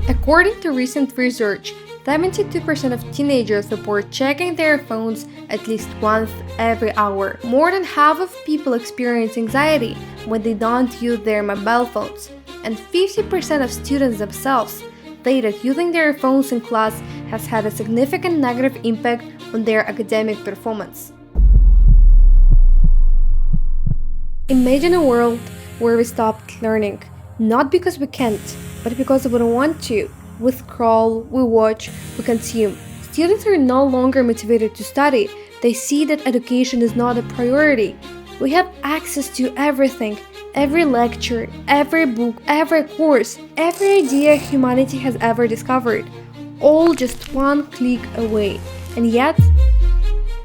According to recent research, 72% of teenagers report checking their phones at least once every hour. More than half of people experience anxiety when they don't use their mobile phones, and 50% of students themselves say that using their phones in class has had a significant negative impact on their academic performance. Imagine a world where we stopped learning, not because we can't, but because we don't want to. We scroll, we watch, we consume. Students are no longer motivated to study. They see that education is not a priority. We have access to everything, every lecture, every book, every course, every idea humanity has ever discovered, all just one click away. And yet,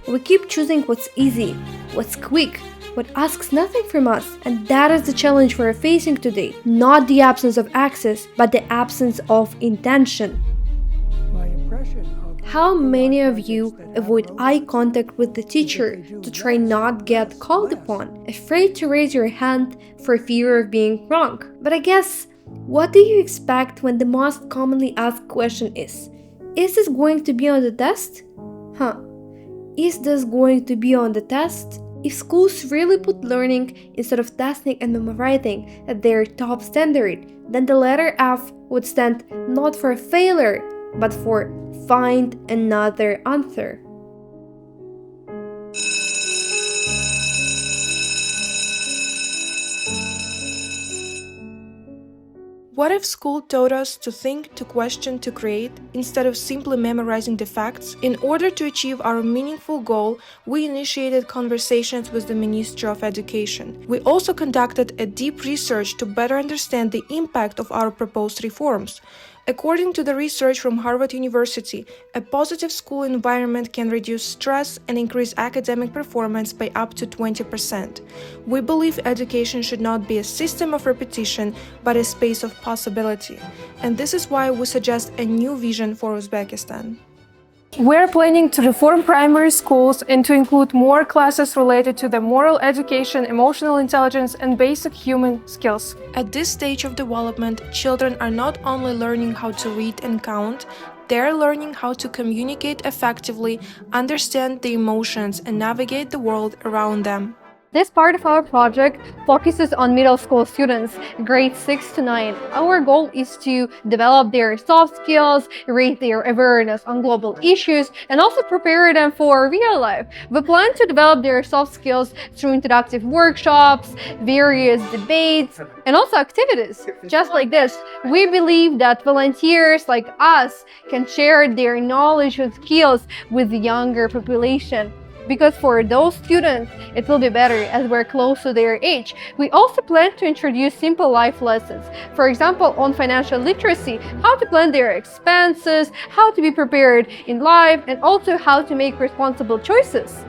we keep choosing what's easy, what's quick, what asks nothing from us. And that is the challenge we're facing today. Not the absence of access, but the absence of intention. How many of you avoid eye contact with the teacher to try not get called upon, afraid to raise your hand for fear of being wrong? But I guess, what do you expect when the most commonly asked question is this going to be on the test? Is this going to be on the test? If schools really put learning instead of testing and memorizing at their top standard, then the letter F would stand not for failure, but for find another answer. What if school taught us to think, to question, to create, instead of simply memorizing the facts? In order to achieve our meaningful goal, we initiated conversations with the Ministry of Education. We also conducted a deep research to better understand the impact of our proposed reforms. According to the research from Harvard University, a positive school environment can reduce stress and increase academic performance by up to 20%. We believe education should not be a system of repetition, but a space of possibility. And this is why we suggest a new vision for Uzbekistan. We're planning to reform primary schools and to include more classes related to the moral education, emotional intelligence, and basic human skills. At this stage of development, children are not only learning how to read and count, they're learning how to communicate effectively, understand the emotions, and navigate the world around them. This part of our project focuses on middle school students, grades 6 to 9. Our goal is to develop their soft skills, raise their awareness on global issues, and also prepare them for real life. We plan to develop their soft skills through interactive workshops, various debates, and also activities. Just like this, we believe that volunteers like us can share their knowledge and skills with the younger population. Because for those students, it will be better as we're close to their age. We also plan to introduce simple life lessons. For example, on financial literacy, how to plan their expenses, how to be prepared in life, and also how to make responsible choices.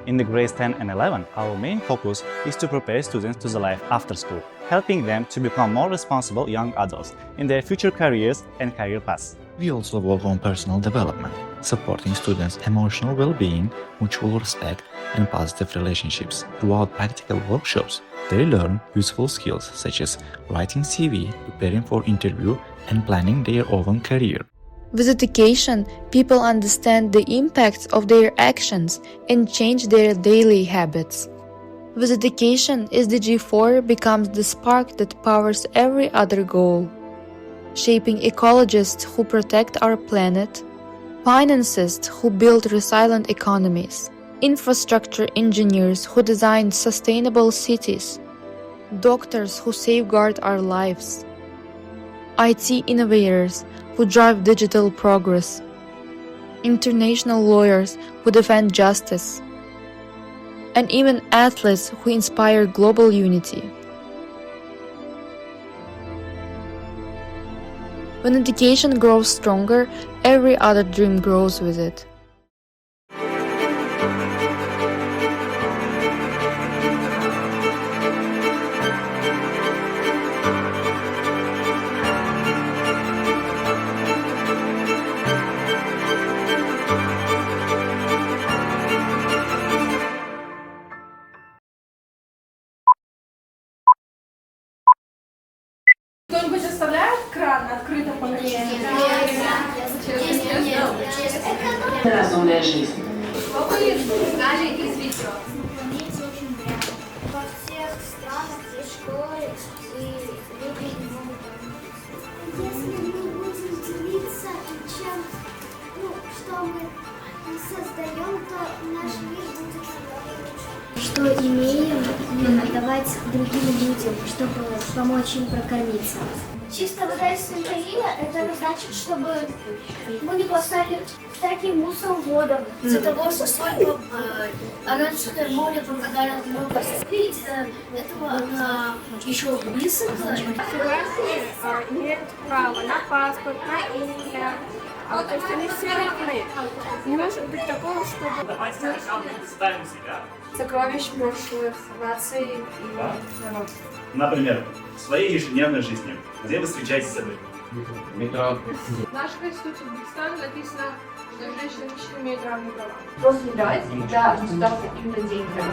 In the grades 10 and 11, our main focus is to prepare students to the life after school, helping them to become more responsible young adults in their future careers and career paths. We also work on personal development, supporting students' emotional well-being, mutual respect, and positive relationships. Throughout practical workshops, they learn useful skills such as writing CV, preparing for interview, and planning their own career. With education, people understand the impacts of their actions and change their daily habits. With education, SDG 4 becomes the spark that powers every other goal. Shaping ecologists who protect our planet, financiers who build resilient economies, infrastructure engineers who design sustainable cities, doctors who safeguard our lives, IT innovators who drive digital progress, international lawyers who defend justice, and even athletes who inspire global unity. When education grows stronger, every other dream grows with it. Кто-нибудь оставляет кран Разумная жизнь. Во всех странах есть школы, и люди не могут там. Если мы будем делиться чем, что мы создаем, то наш мир будет намного лучше. Что имеем, отдавать другим людям, чтобы помочь им прокормиться. Чистая вода из Сантарина, это значит, чтобы мы не поставили всякий мусор в воду. Из-за того, что столько раньше море попадает много из-за этого она еще высохла. Согласие имеют право на паспорт, на имя. То есть они все равны. Не может быть такого, чтобы сокровищ прошлых наций и народов. Например, в своей ежедневной жизни, где вы встречаете собой? Метро. В нашей Конституции Узбекистана написано, что женщины и мужчины имеют равные права. После дать, да, государство каким-то деньгам.